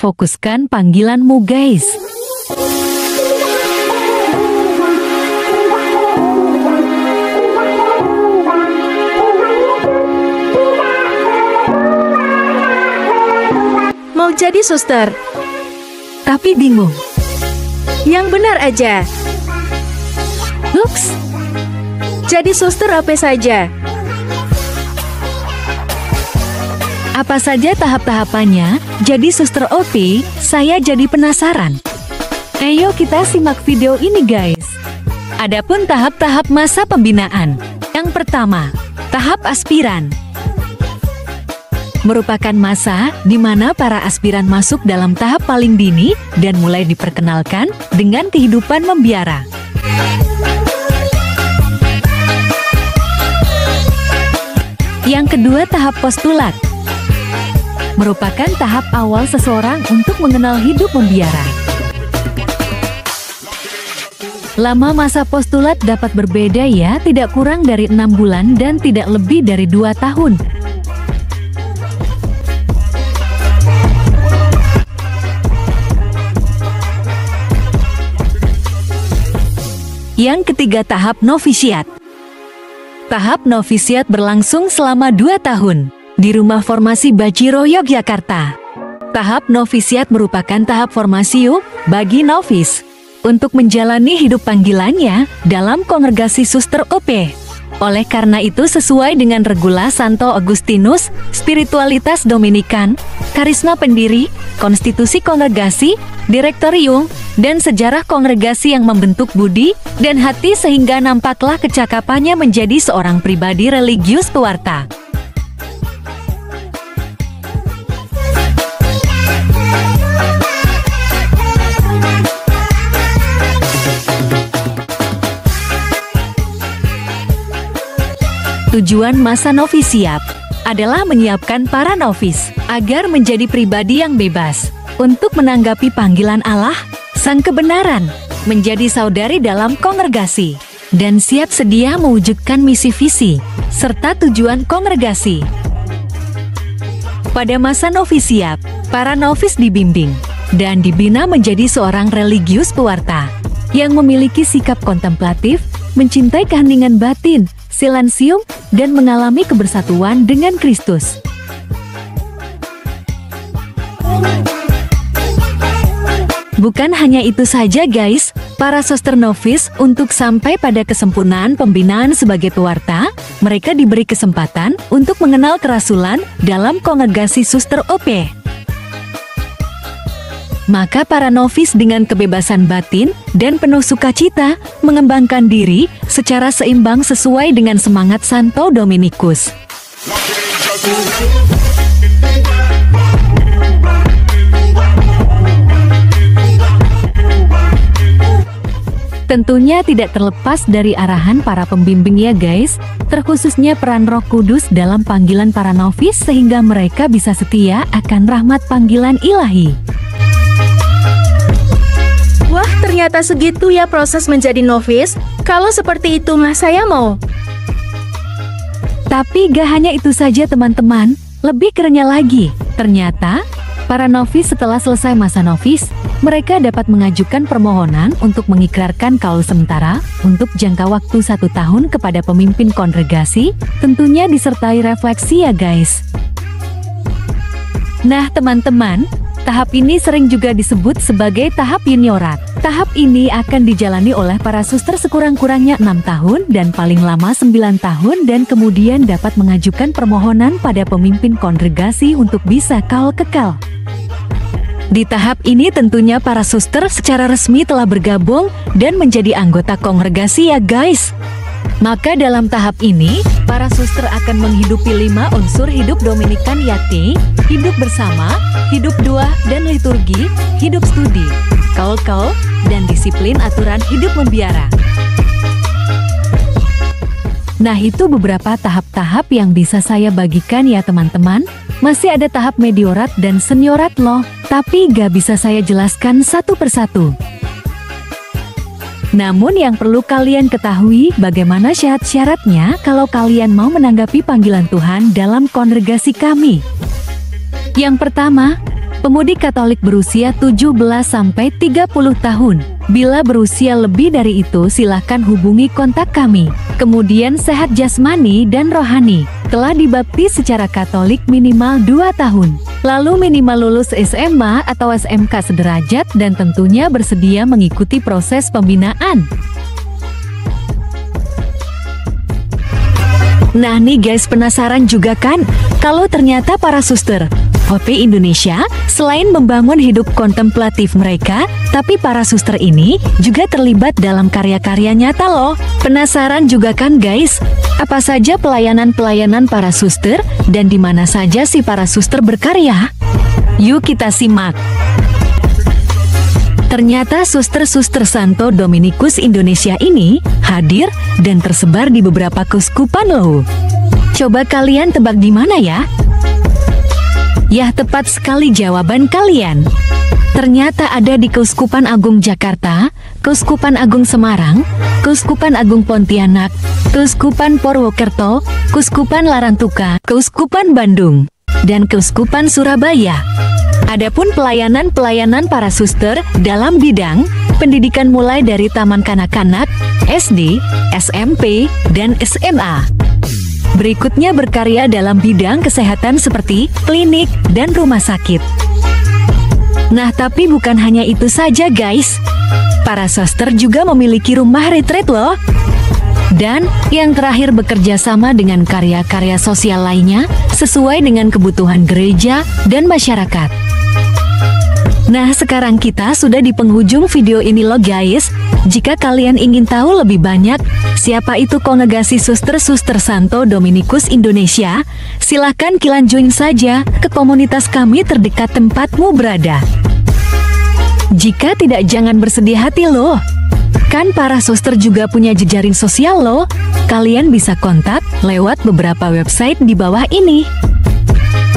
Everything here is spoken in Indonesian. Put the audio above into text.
Fokuskan panggilanmu guys. Mau jadi suster, Tapi bingung. yang benar aja. Ups, Jadi suster apa saja? apa saja tahap-tahapannya? Jadi suster OP, saya jadi penasaran. Ayo kita simak video ini guys. Adapun tahap-tahap masa pembinaan. Yang pertama, tahap aspiran. Merupakan masa di mana para aspiran masuk dalam tahap paling dini dan mulai diperkenalkan dengan kehidupan membiara. Yang kedua, tahap postulat. Merupakan tahap awal seseorang untuk mengenal hidup membiara. Lama masa postulat dapat berbeda ya, tidak kurang dari 6 bulan dan tidak lebih dari 2 tahun. Yang ketiga, tahap novisiat. Tahap novisiat berlangsung selama 2 tahun di Rumah Formasi Bajiro, Yogyakarta. Tahap novisiat merupakan tahap formasi bagi novis untuk menjalani hidup panggilannya dalam kongregasi suster OP. Oleh karena itu, sesuai dengan Regula Santo Agustinus, spiritualitas Dominikan, karisma pendiri, konstitusi kongregasi, direktorium, dan sejarah kongregasi yang membentuk budi dan hati sehingga nampaklah kecakapannya menjadi seorang pribadi religius pewarta. Tujuan masa novisiat adalah menyiapkan para novis agar menjadi pribadi yang bebas untuk menanggapi panggilan Allah, Sang Kebenaran, menjadi saudari dalam kongregasi, dan siap sedia mewujudkan misi visi serta tujuan kongregasi. Pada masa novisiat, para novis dibimbing dan dibina menjadi seorang religius pewarta yang memiliki sikap kontemplatif, mencintai keheningan batin, silensium, dan mengalami kebersatuan dengan Kristus. Bukan hanya itu saja guys, para suster novis untuk sampai pada kesempurnaan pembinaan sebagai pewarta, mereka diberi kesempatan untuk mengenal kerasulan dalam kongregasi suster OP. Maka para novis dengan kebebasan batin dan penuh sukacita mengembangkan diri secara seimbang sesuai dengan semangat Santo Dominikus. Tentunya tidak terlepas dari arahan para pembimbing ya guys, terkhususnya peran Roh Kudus dalam panggilan para novis sehingga mereka bisa setia akan rahmat panggilan ilahi. Wah, ternyata segitu ya proses menjadi novis. Kalau seperti itu mah saya mau. Tapi gak hanya itu saja teman-teman, lebih kerennya lagi. Ternyata, para novis setelah selesai masa novis, mereka dapat mengajukan permohonan untuk mengikrarkan kaul sementara untuk jangka waktu 1 tahun kepada pemimpin kongregasi, tentunya disertai refleksi ya guys. Nah teman-teman, tahap ini sering juga disebut sebagai tahap juniorat. Tahap ini akan dijalani oleh para suster sekurang-kurangnya 6 tahun dan paling lama 9 tahun dan kemudian dapat mengajukan permohonan pada pemimpin kongregasi untuk bisa kaul kekal. Di tahap ini tentunya para suster secara resmi telah bergabung dan menjadi anggota kongregasi ya guys. Maka dalam tahap ini, para suster akan menghidupi 5 unsur hidup Dominikan yakni hidup bersama, hidup doa dan liturgi, hidup studi, kaul-kaul, dan disiplin aturan hidup membiara. Nah itu beberapa tahap-tahap yang bisa saya bagikan ya teman-teman. Masih ada tahap mediorat dan seniorat loh, tapi gak bisa saya jelaskan satu persatu. Namun yang perlu kalian ketahui bagaimana syarat-syaratnya kalau kalian mau menanggapi panggilan Tuhan dalam kongregasi kami. Yang pertama, Pemudik Katolik berusia 17-30 tahun. Bila berusia lebih dari itu silahkan hubungi kontak kami. Kemudian sehat jasmani dan rohani. Telah dibaptis secara Katolik minimal 2 tahun. Lalu minimal lulus SMA atau SMK sederajat dan tentunya bersedia mengikuti proses pembinaan. Nah nih guys, penasaran juga kan? Kalau ternyata para suster HOPE Indonesia selain membangun hidup kontemplatif mereka, tapi para suster ini juga terlibat dalam karya-karya nyata loh. Penasaran juga kan guys? Apa saja pelayanan-pelayanan para suster dan di mana saja si para suster berkarya? Yuk kita simak. Ternyata suster-suster Santo Dominikus Indonesia ini hadir dan tersebar di beberapa keuskupan loh. Coba kalian tebak di mana ya? Yah, tepat sekali jawaban kalian. Ternyata ada di Keuskupan Agung Jakarta, Keuskupan Agung Semarang, Keuskupan Agung Pontianak, Keuskupan Purwokerto, Keuskupan Larantuka, Keuskupan Bandung, dan Keuskupan Surabaya. Adapun pelayanan-pelayanan para suster dalam bidang pendidikan mulai dari taman kanak-kanak, SD, SMP, dan SMA. Berikutnya berkarya dalam bidang kesehatan seperti klinik dan rumah sakit. Nah, tapi bukan hanya itu saja guys. Para suster juga memiliki rumah retreat loh. Dan yang terakhir bekerja sama dengan karya-karya sosial lainnya sesuai dengan kebutuhan gereja dan masyarakat. Nah, sekarang kita sudah di penghujung video ini loh guys. Jika kalian ingin tahu lebih banyak siapa itu Kongregasi Suster-Suster Santo Dominikus Indonesia, silahkan kalian join saja ke komunitas kami terdekat tempatmu berada. Jika tidak, jangan bersedih hati loh. Kan para suster juga punya jejaring sosial loh. Kalian bisa kontak lewat beberapa website di bawah ini.